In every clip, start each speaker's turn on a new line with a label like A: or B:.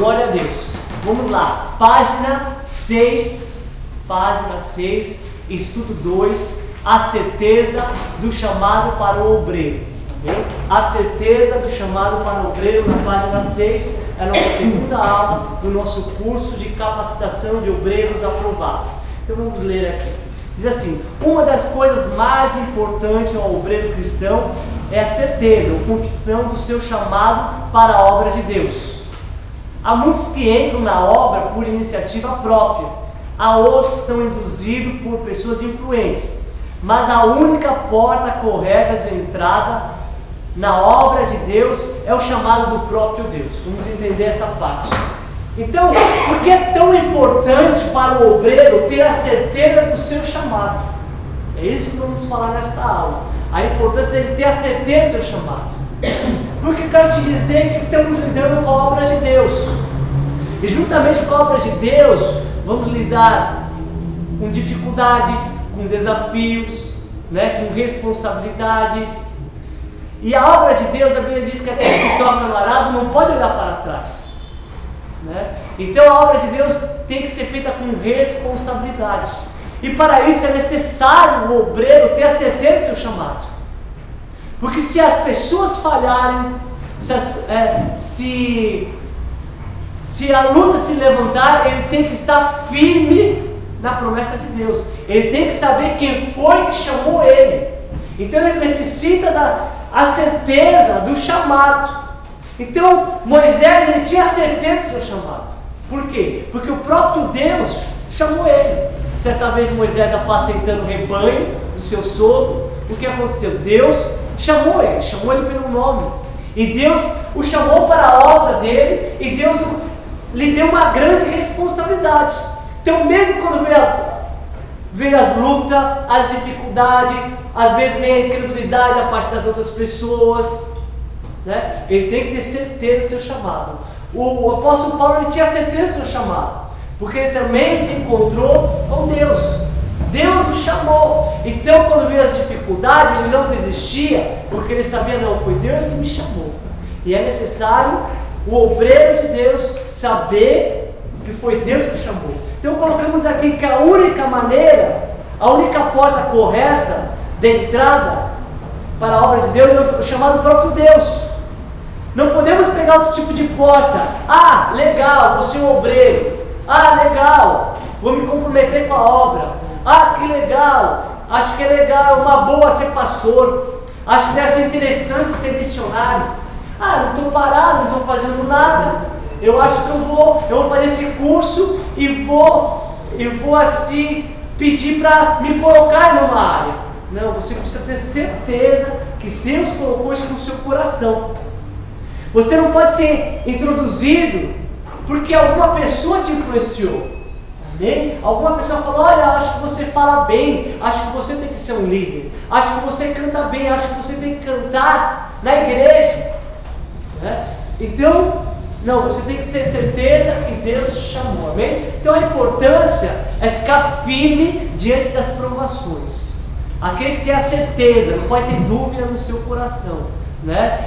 A: Glória a Deus. Vamos lá, página 6, estudo 2, a certeza do chamado para o obreiro. Amém? A certeza do chamado para o obreiro, na página 6, é a nossa segunda aula do nosso curso de capacitação de obreiros aprovado. Então vamos ler aqui. Diz assim: uma das coisas mais importantes ao obreiro cristão é a certeza, a confissão do seu chamado para a obra de Deus. Há muitos que entram na obra por iniciativa própria, há outros que são induzidos por pessoas influentes, mas a única porta correta de entrada na obra de Deus é o chamado do próprio Deus. Vamos entender essa parte. Então, por que é tão importante para o obreiro ter a certeza do seu chamado? É isso que vamos falar nesta aula. A importância de ter a certeza do seu chamado. Porque eu quero te dizer que estamos lidando com a obra de Deus. E juntamente com a obra de Deus, vamos lidar com dificuldades, com desafios, com responsabilidades. E a obra de Deus, a Bíblia diz que aquele que toca no arado não pode olhar para trás. Então a obra de Deus tem que ser feita com responsabilidade. E para isso é necessário o obreiro ter a certeza do seu chamado. Porque se as pessoas falharem, se a luta se levantar, ele tem que estar firme na promessa de Deus. Ele tem que saber quem foi que chamou ele. Então ele necessita da certeza do chamado. Então Moisés, ele tinha a certeza do seu chamado. Por quê? Porque o próprio Deus chamou ele. Certa vez Moisés apacentando o rebanho do seu sogro, o que aconteceu? Deus chamou ele pelo nome. E Deus o chamou para a obra dele, e Deus lhe deu uma grande responsabilidade. Então mesmo quando vem as lutas, as dificuldades, às vezes vem a incredulidade da parte das outras pessoas, ele tem que ter certeza do seu chamado. O apóstolo Paulo, ele tinha certeza do seu chamado, porque ele também se encontrou com Deus. Deus o chamou. Então quando veio as dificuldades, ele não desistia, porque ele sabia, não, foi Deus que me chamou. E é necessário o obreiro de Deus saber que foi Deus que o chamou. Então colocamos aqui que a única maneira, a única porta correta de entrada para a obra de Deus é o chamado próprio Deus. Não podemos pegar outro tipo de porta. Ah, legal, vou ser um obreiro. Ah, legal, vou me comprometer com a obra. Ah, que legal, acho que é legal, é uma boa ser pastor. Acho que deve ser interessante ser missionário. Ah, não estou parado, não estou fazendo nada. Eu acho que eu vou fazer esse curso e vou assim pedir para me colocar numa área. Não, você precisa ter certeza que Deus colocou isso no seu coração. Você não pode ser introduzido porque alguma pessoa te influenciou. Amém? Alguma pessoa falou: olha, acho que você fala bem, acho que você tem que ser um líder, acho que você canta bem, acho que você tem que cantar na igreja. Então, não, você tem que ter certeza que Deus te chamou. Amém? Então a importância é ficar firme diante das provações. Aquele que tem a certeza, não pode ter dúvida no seu coração.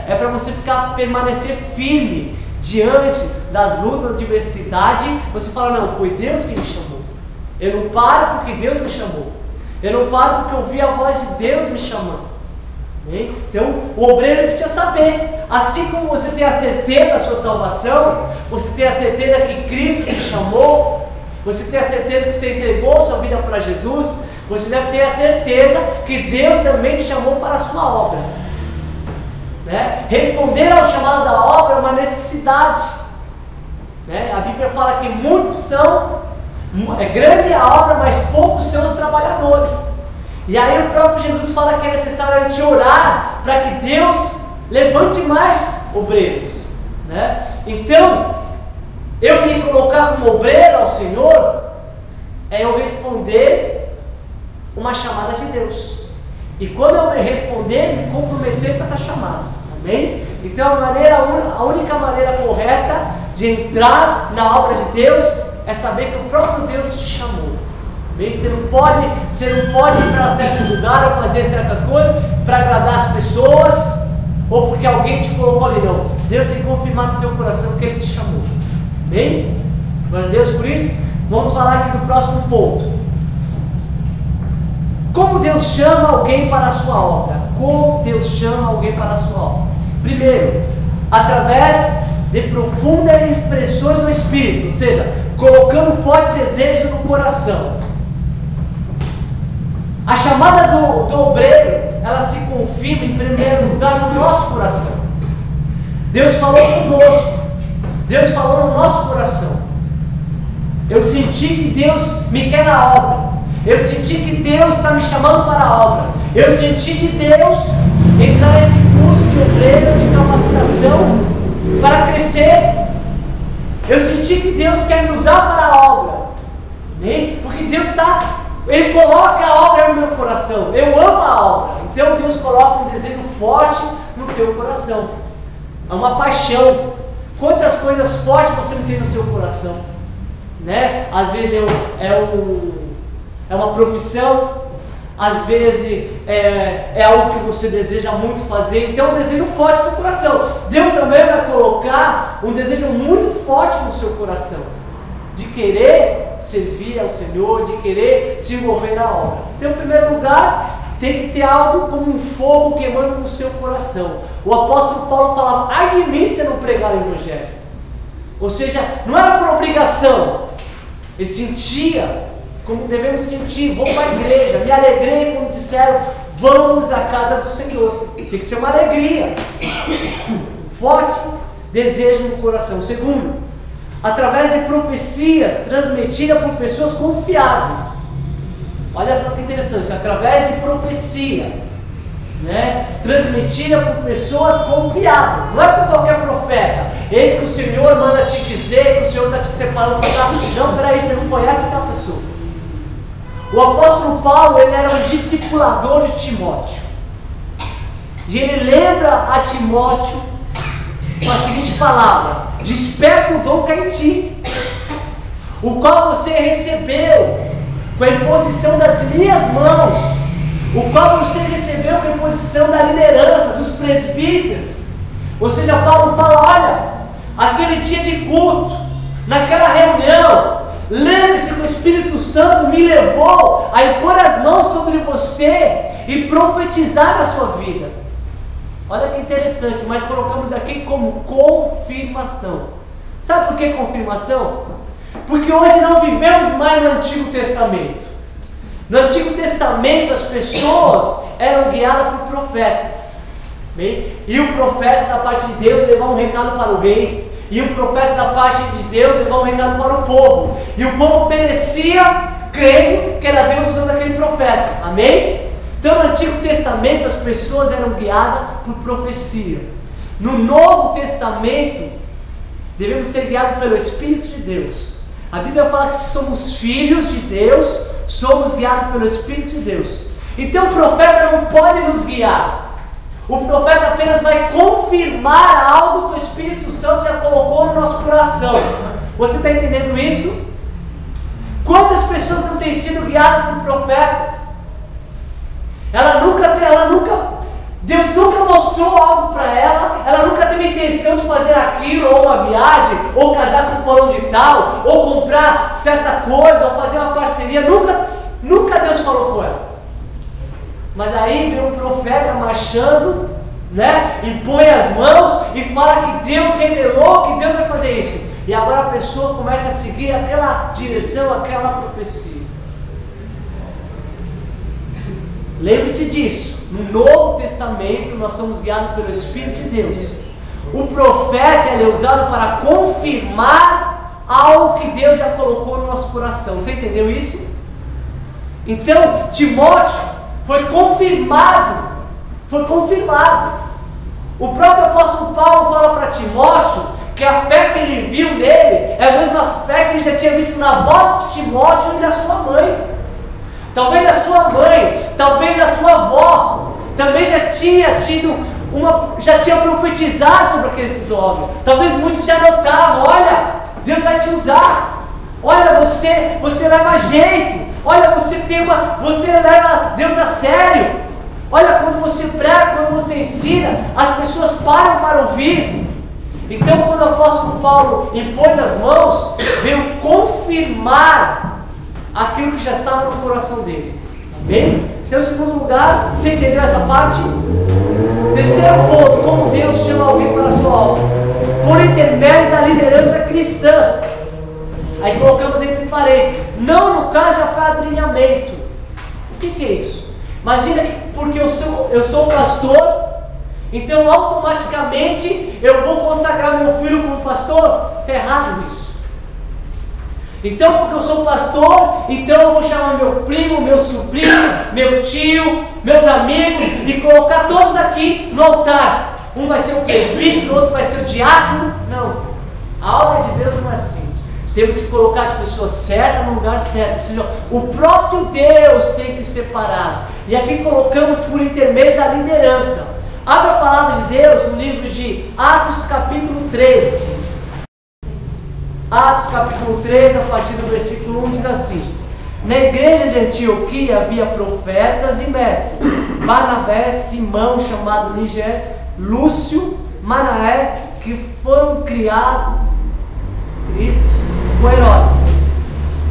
A: É para você permanecer firme diante das lutas, da adversidade. Você fala: não, foi Deus que me chamou. Eu não paro porque Deus me chamou. Eu não paro porque eu ouvi a voz de Deus me chamando. Então o obreiro precisa saber. Assim como você tem a certeza da sua salvação, você tem a certeza que Cristo te chamou, você tem a certeza que você entregou sua vida para Jesus, você deve ter a certeza que Deus também te chamou para a sua obra. Responder ao chamado da obra é uma necessidade. A Bíblia fala que muitos são, é grande a obra, mas poucos são os trabalhadores. E aí o próprio Jesus fala que é necessário a gente orar para que Deus levante mais obreiros. Então, eu me colocar como obreiro ao Senhor é eu responder uma chamada de Deus. E quando eu responder, me comprometer com essa chamada. Amém? Então a única maneira correta de entrar na obra de Deus é saber que o próprio Deus te chamou. Amém? Você não pode ir para certo lugar ou fazer certas coisas para agradar as pessoas ou porque alguém te colocou ali. Não. Deus tem que confirmar no teu coração que Ele te chamou. Bem? Glória a Deus por isso. Vamos falar aqui do próximo ponto. Como Deus chama alguém para a sua obra? Como Deus chama alguém para a sua obra? Primeiro, através de profundas expressões do Espírito, ou seja, colocando forte desejo no coração. A chamada do obreiro, ela se confirma em primeiro lugar no nosso coração. Deus falou conosco, Deus falou no nosso coração. Eu senti que Deus me quer na obra. Eu senti que Deus está me chamando para a obra. Eu senti de Deus entrar nesse curso de obreiro, de capacitação, para crescer. Eu senti que Deus quer me usar para a obra. Amém? Porque Deus Ele coloca a obra no meu coração. Eu amo a obra. Então Deus coloca um desejo forte no teu coração. É uma paixão. Quantas coisas fortes você não tem no seu coração? Né? Às vezes é uma profissão, às vezes é algo que você deseja muito fazer, então um desejo forte no seu coração. Deus também vai colocar um desejo muito forte no seu coração, de querer servir ao Senhor, de querer se envolver na obra. Então, em primeiro lugar, tem que ter algo como um fogo queimando no seu coração. O apóstolo Paulo falava: ai de mim se não pregar o Evangelho. Ou seja, não era por obrigação. Ele sentia, como devemos sentir: vou para a igreja, me alegrei quando disseram vamos à casa do Senhor. Tem que ser uma alegria, forte desejo no coração. Segundo, através de profecias transmitidas por pessoas confiáveis. Olha só que interessante, através de profecia, né? Transmitida por pessoas confiáveis, não é por qualquer profeta. Eis que o Senhor manda te dizer que o Senhor está te separando para cá. Não, peraí, você não conhece aquela pessoa. O apóstolo Paulo, ele era um discipulador de Timóteo, e ele lembra a Timóteo com a seguinte palavra: desperta o dom que há em ti, o qual você recebeu com a imposição das minhas mãos, o qual você recebeu com a imposição da liderança, dos presbíteros. Ou seja, Paulo fala: olha, aquele dia de culto, naquela reunião, lembre-se que o Espírito Santo me levou a impor as mãos sobre você e profetizar na sua vida. Olha que interessante, mas colocamos aqui como confirmação. Sabe por que confirmação? Porque hoje não vivemos mais no Antigo Testamento. No Antigo Testamento as pessoas eram guiadas por profetas. Bem? E o profeta da parte de Deus levava um recado para o rei. E o profeta da parte de Deus levava um recado para o povo. E o povo obedecia, crendo que era Deus usando aquele profeta. Amém? Então no Antigo Testamento as pessoas eram guiadas por profecia. No Novo Testamento devemos ser guiados pelo Espírito de Deus. A Bíblia fala que se somos filhos de Deus, somos guiados pelo Espírito de Deus. Então o profeta não pode nos guiar. O profeta apenas vai confirmar algo que o Espírito Santo já colocou no nosso coração. Você está entendendo isso? Quantas pessoas não têm sido guiadas por profetas? Deus nunca mostrou algo para ela, ela nunca teve intenção de fazer aquilo, ou uma viagem, ou casar com fulano de tal, ou comprar certa coisa, ou fazer uma parceria. Nunca Deus falou com ela. Mas aí vem um profeta marchando, né? Impõe as mãos e fala que Deus revelou que Deus vai fazer isso. E agora a pessoa começa a seguir aquela direção, aquela profecia. Lembre-se disso. No Novo Testamento nós somos guiados pelo Espírito de Deus. O profeta ele é usado para confirmar algo que Deus já colocou no nosso coração. Você entendeu isso? Então Timóteo foi confirmado. O próprio apóstolo Paulo fala para Timóteo que a fé que ele viu nele é a mesma fé que ele já tinha visto na avó de Timóteo e na sua mãe. Talvez a sua mãe, talvez a sua avó também já tinha profetizado sobre aqueles jovens. Talvez muitos já notavam: olha, Deus vai te usar. Olha, você leva jeito. Olha, você leva Deus a sério. Olha, quando você prega, quando você ensina, as pessoas param para ouvir. Então, quando o apóstolo Paulo impôs as mãos, veio confirmar aquilo que já estava no coração dele. Amém? Então, em segundo lugar, você entendeu essa parte? Terceiro ponto, como Deus chama alguém para a sua obra? Por intermédio da liderança cristã. Aí colocamos entre parênteses, não no caso de apadrinhamento. O que é isso? Imagina que porque eu sou pastor, então automaticamente eu vou consagrar meu filho como pastor? Está errado isso. Então, porque eu sou pastor, então eu vou chamar meu primo, meu sobrinho, meu tio, meus amigos e colocar todos aqui no altar. Um vai ser o presbítero, o outro vai ser o diácono. Não, a obra de Deus não é assim. Temos que colocar as pessoas certas no lugar certo. Ou seja, o próprio Deus tem que separar. E aqui colocamos por intermédio da liderança. Abra a palavra de Deus no livro de Atos capítulo 13. Atos capítulo 13, a partir do versículo 1, diz assim: na igreja de Antioquia havia profetas e mestres, Barnabé, Simão, chamado Niger, Lúcio, Manaé, que foram criados com Herodes.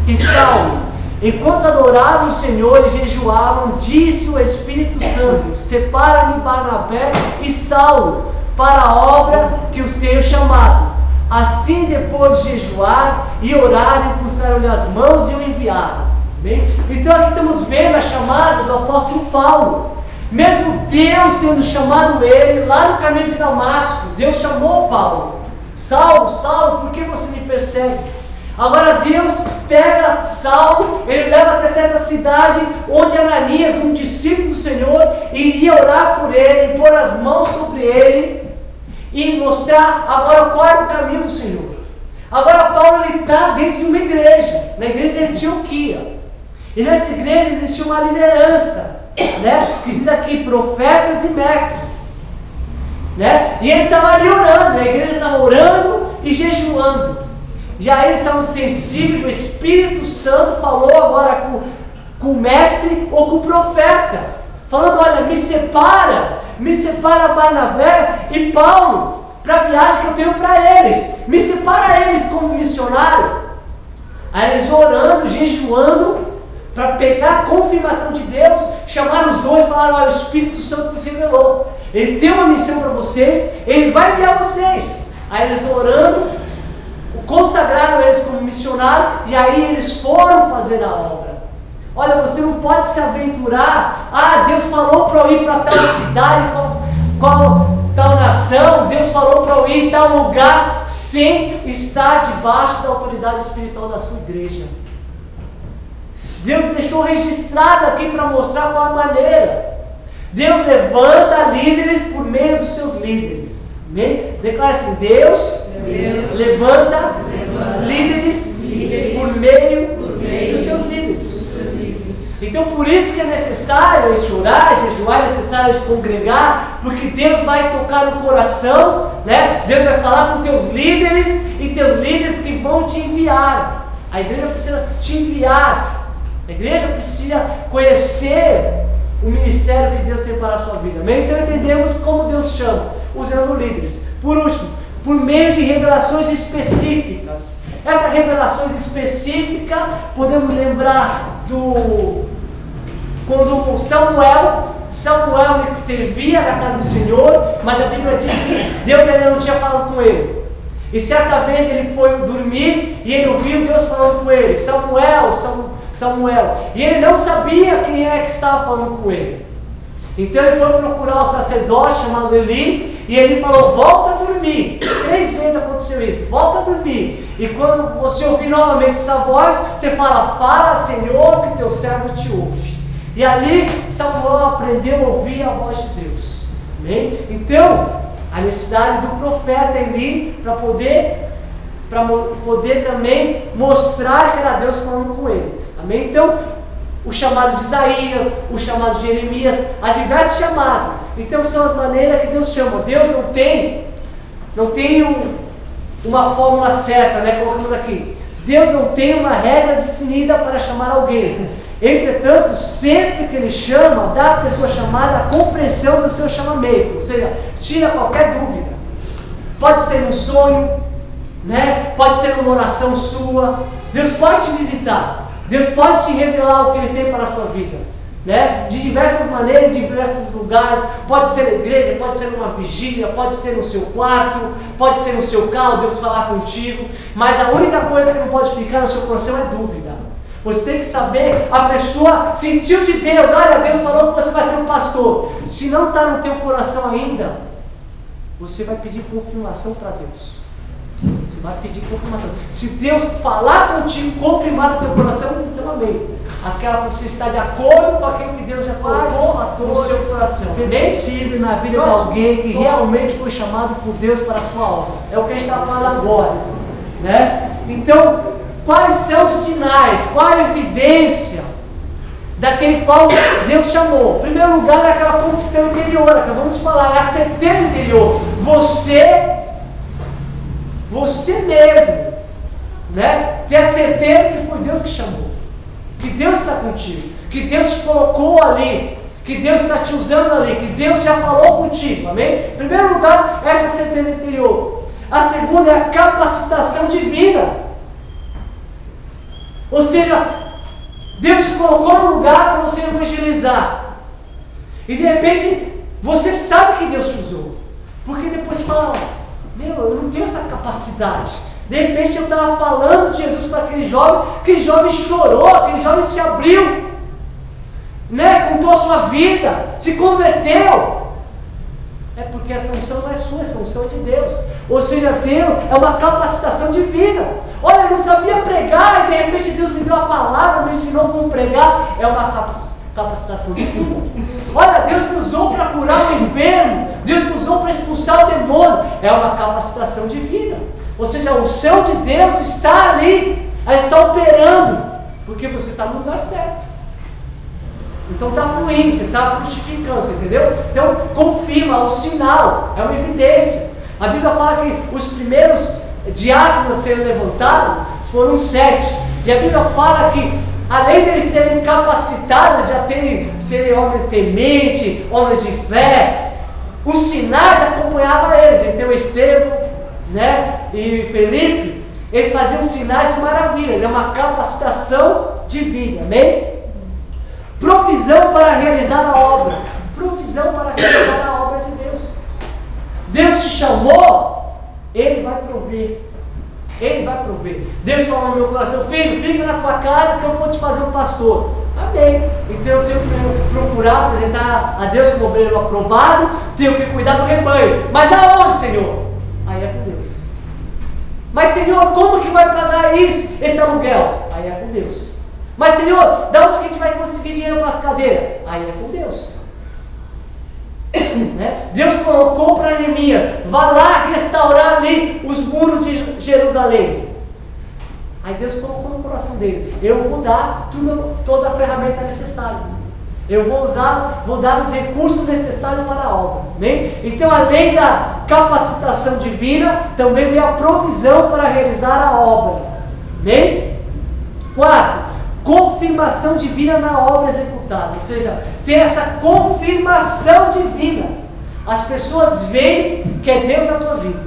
A: E Saulo, enquanto adoravam o Senhor e jejuavam, disse o Espírito Santo: separa-me Barnabé e Saulo para a obra que os tenho chamado. Assim, depois de jejuar e orar, impulsaram-lhe as mãos e o enviaram. Bem? Então aqui estamos vendo a chamada do apóstolo Paulo. Mesmo Deus tendo chamado ele lá no caminho de Damasco, Deus chamou Paulo. Saulo, Saulo, por que você me persegue? Agora Deus pega Saulo, ele leva até certa cidade onde Ananias, um discípulo do Senhor, iria orar por ele, impor as mãos sobre ele e mostrar agora qual era o caminho do Senhor. Agora Paulo está dentro de uma igreja, na igreja de Antioquia. E nessa igreja existia uma liderança, que diz aqui, profetas e mestres. E ele estava ali orando, a igreja estava orando e jejuando. E aí eles estavam sensíveis, o Espírito Santo falou agora com o mestre ou com o profeta, falando: olha, me separa Barnabé e Paulo para a viagem que eu tenho para eles, me separa eles como missionário. Aí eles orando, jejuando, para pegar a confirmação de Deus, chamaram os dois e falaram: olha, o Espírito Santo nos revelou, ele tem uma missão para vocês, ele vai enviar vocês. Aí eles orando, consagraram eles como missionário, e aí eles foram fazer a obra. Olha, você não pode se aventurar: Deus falou para eu ir para tal cidade, qual tal nação, Deus falou para eu ir em tal lugar, sem estar debaixo da autoridade espiritual da sua igreja. Deus deixou registrado aqui para mostrar qual a maneira. Deus levanta líderes por meio dos seus líderes. Amém? Declara assim: Deus levanta líderes por meio dos seus líderes. Então, por isso que é necessário a gente orar, jejuar, é necessário a gente congregar, porque Deus vai tocar no coração, Deus vai falar com teus líderes e teus líderes que vão te enviar. A igreja precisa te enviar. A igreja precisa conhecer o ministério que Deus tem para a sua vida. Amém? Então entendemos como Deus chama, usando líderes. Por último, por meio de revelações específicas. Essas revelações específicas, podemos lembrar quando Samuel ele servia na casa do Senhor, mas a Bíblia diz que Deus ainda não tinha falado com ele. E certa vez ele foi dormir e ele ouviu Deus falando com ele: Samuel, Samuel. E ele não sabia quem é que estava falando com ele. Então ele foi procurar o sacerdote chamado Eli, e ele falou: volta a dormir. 3 vezes aconteceu isso: volta a dormir. E quando você ouvir novamente essa voz, você fala: fala, Senhor, que teu servo te ouve. E ali Samuel aprendeu a ouvir a voz de Deus. Amém? Então, a necessidade do profeta Eli para poder também mostrar que era Deus falando com ele. Amém? Então, o chamado de Isaías, o chamado de Jeremias, há diversos chamados. Então são as maneiras que Deus chama. Deus não tem uma fórmula certa, colocamos aqui. Deus não tem uma regra definida para chamar alguém. Entretanto, sempre que Ele chama, dá à pessoa chamada a compreensão do seu chamamento. Ou seja, tira qualquer dúvida. pode ser um sonho, né? Pode ser uma oração sua. Deus pode te visitar, Deus pode te revelar o que Ele tem para a sua vida, né? De diversas maneiras, de diversos lugares. Pode ser na igreja, pode ser numa vigília, pode ser no seu quarto, pode ser no seu carro, Deus falar contigo. Mas a única coisa que não pode ficar no seu coração é dúvida. Você tem que saber, a pessoa sentiu de Deus, olha, Deus falou que você vai ser um pastor. Se não está no teu coração ainda, você vai pedir confirmação para Deus. Você vai pedir confirmação. Se Deus falar contigo, confirmar no teu coração, então amém. Aquela você está de acordo com aquilo que Deus já colocou no seu coração. Perspectiva na vida de alguém que realmente foi chamado por Deus para a sua obra. É o que a gente está falando agora, né? Então, quais são os sinais, qual a evidência daquele qual Deus chamou? Em primeiro lugar, é aquela confissão interior, acabamos de falar, é a certeza interior. Você mesmo, né? Ter a certeza que foi Deus que chamou, que Deus está contigo, que Deus te colocou ali, que Deus está te usando ali, que Deus já falou contigo, amém? Em primeiro lugar, essa certeza interior. A segunda é a capacitação divina. Ou seja, Deus te colocou no lugar para você evangelizar. E de repente, você sabe que Deus te usou. Porque depois você fala, meu, eu não tenho essa capacidade. De repente eu estava falando de Jesus para aquele jovem chorou, aquele jovem se abriu, né? Contou a sua vida, se converteu. É porque essa unção não é sua, essa unção é de Deus. Ou seja, Deus é uma capacitação divina. Olha, eu não sabia pregar e de repente Deus me deu a palavra, me ensinou como pregar. É uma capacitação divina. Olha, Deus me usou para curar o enfermo, Deus me usou para expulsar o demônio. É uma capacitação divina. Ou seja, a unção de Deus está ali, ela está operando, porque você está no lugar certo. Então está fluindo, você está frutificando, você entendeu? Então confirma, o sinal, é uma evidência. A Bíblia fala que os primeiros diáconos a serem levantados foram 7. E a Bíblia fala que, além deles serem capacitados, serem homens tementes, homens de fé, os sinais acompanhavam eles. Então Estevão, né, e Felipe, eles faziam sinais e maravilhas. É uma capacitação divina, amém? Provisão para realizar a obra. Provisão para realizar a obra de Deus. Deus te chamou, Ele vai prover. Ele vai prover. Deus falou no meu coração, filho, fica na tua casa que eu vou te fazer um pastor. Amém. Então eu tenho que procurar apresentar a Deus como obreiro aprovado, tenho que cuidar do rebanho. Mas aonde, Senhor? Aí é com Deus. Mas, Senhor, como que vai pagar isso, esse aluguel? Aí é com Deus. Mas, Senhor, de onde que a gente vai conseguir dinheiro para as cadeiras? Aí é com Deus. Né? Deus colocou para Neemias, vá lá restaurar ali os muros de Jerusalém. Aí Deus colocou no coração dele, eu vou dar toda a ferramenta necessária, eu vou dar os recursos necessários para a obra. Amém? Então, além da capacitação divina, também vem a provisão para realizar a obra. Amém? 4. Confirmação divina na obra executada, ou seja, ter essa confirmação divina. As pessoas veem que é Deus na tua vida,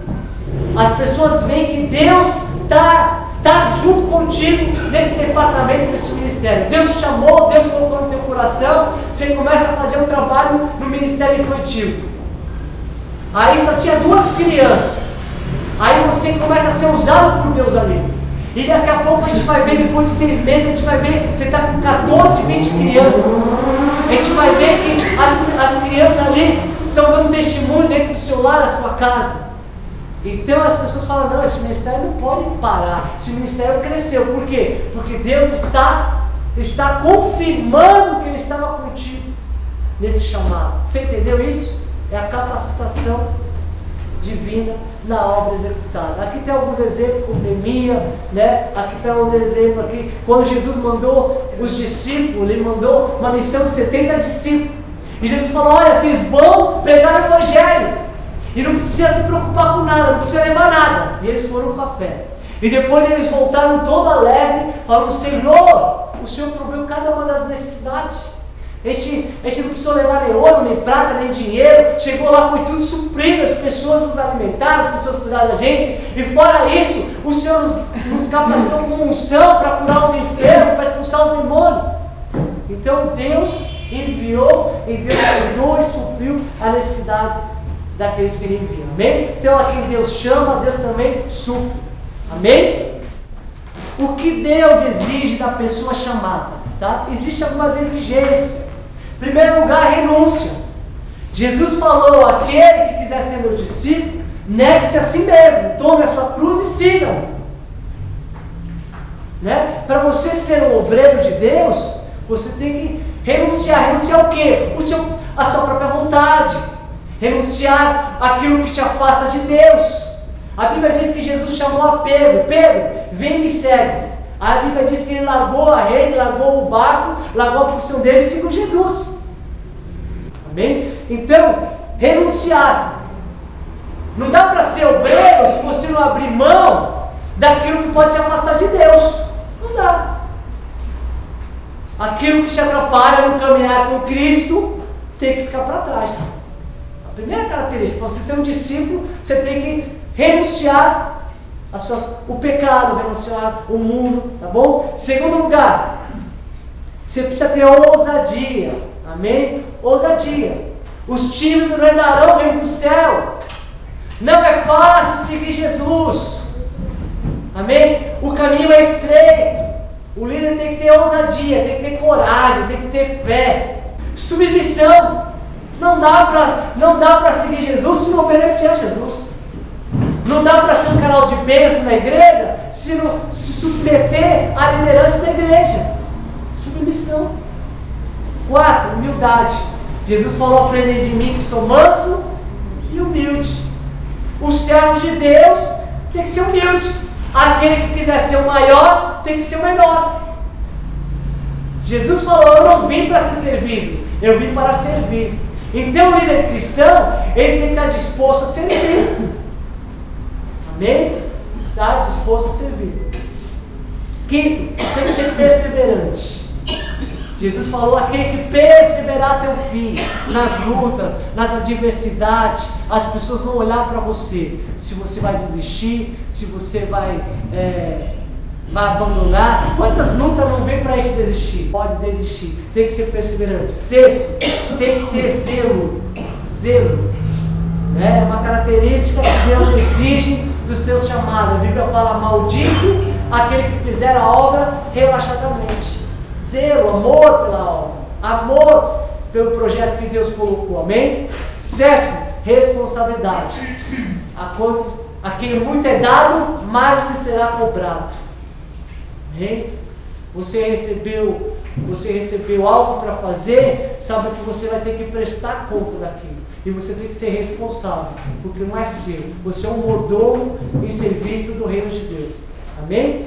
A: as pessoas veem que Deus está junto contigo nesse departamento, nesse ministério. Deus te chamou, Deus colocou no teu coração, você começa a fazer um trabalho no ministério infantil. Aí só tinha 2 crianças, aí você começa a ser usado por Deus ali. E daqui a pouco a gente vai ver, depois de 6 meses, a gente vai ver, você está com 14, 20 crianças. A gente vai ver que as crianças ali estão dando testemunho dentro do seu lar, da sua casa. Então as pessoas falam, não, esse ministério não pode parar, esse ministério cresceu. Por quê? Porque Deus está confirmando que Ele estava contigo nesse chamado. Você entendeu isso? É a capacitação divina na obra executada. Aqui tem alguns exemplos, como Neemias, né? Aqui tem alguns exemplos aqui, quando Jesus mandou os discípulos, Ele mandou uma missão de 70 discípulos, e Jesus falou, olha, vocês vão pregar o Evangelho, e não precisa se preocupar com nada, não precisa levar nada. E eles foram com a fé, e depois eles voltaram todo alegre, falando, Senhor, o Senhor proveu cada uma das necessidades. A gente não precisou levar nem ouro, nem prata, nem dinheiro. Chegou lá, foi tudo suprido, as pessoas nos alimentaram, as pessoas cuidaram da gente. E fora isso, o Senhor nos capacitou com unção para curar os enfermos, para expulsar os demônios. Então Deus enviou e Deus cuidou e supriu a necessidade daqueles que Ele envia. Amém? Então a quem Deus chama, Deus também supre. Amém? O que Deus exige da pessoa chamada? Tá? Existem algumas exigências. Em primeiro lugar, renúncia. Jesus falou: aquele que quiser ser meu discípulo, negue-se a si mesmo, tome a sua cruz e siga-o. Né? Para você ser um obreiro de Deus, você tem que renunciar. Renunciar o quê? A sua própria vontade. Renunciar aquilo que te afasta de Deus. A Bíblia diz que Jesus chamou a Pedro: Pedro, vem e me segue. A Bíblia diz que ele largou a rede, largou o barco, largou a profissão dele e seguiu Jesus. Amém? Então, renunciar. Não dá para ser obreiro se você não abrir mão daquilo que pode te afastar de Deus. Não dá. Aquilo que te atrapalha no caminhar com Cristo tem que ficar para trás. A primeira característica, para você ser um discípulo, você tem que renunciar o pecado, renunciar o mundo, tá bom? Segundo lugar, você precisa ter ousadia. Amém? Ousadia. Os tímidos não herdarão o reino do céu. Não é fácil seguir Jesus. Amém? O caminho é estreito. O líder tem que ter ousadia, tem que ter coragem, tem que ter fé. Submissão. Não dá para seguir Jesus se não obedecer a Jesus. Não dá para ser um canal de bênção na igreja se não se submeter à liderança da igreja. Submissão. 4, humildade. Jesus falou: aprendei de mim que sou manso e humilde. Os servos de Deus tem que ser humilde. Aquele que quiser ser o maior tem que ser o menor. Jesus falou: eu não vim para ser servido, eu vim para servir. Então o líder cristão, ele tem que estar disposto a servir. Amém? Está disposto a servir. 5, tem que ser perseverante. Jesus falou: aquele que perseverar até o fim, nas lutas, nas adversidades, as pessoas vão olhar para você, se você vai desistir, se você vai abandonar. Quantas lutas não vem para a gente desistir? Pode desistir, tem que ser perseverante. 6, tem que ter zelo. É uma característica que Deus exige dos seus chamados. A Bíblia fala: maldito aquele que fizer a obra relaxadamente. Zelo, amor pela obra, amor pelo projeto que Deus colocou. Amém? 7, responsabilidade. A quem muito é dado, mais lhe será cobrado. Amém? Você recebeu algo para fazer, sabe que você vai ter que prestar conta daquilo. E você tem que ser responsável, porque não é seu. Você é um mordomo em serviço do reino de Deus. Amém?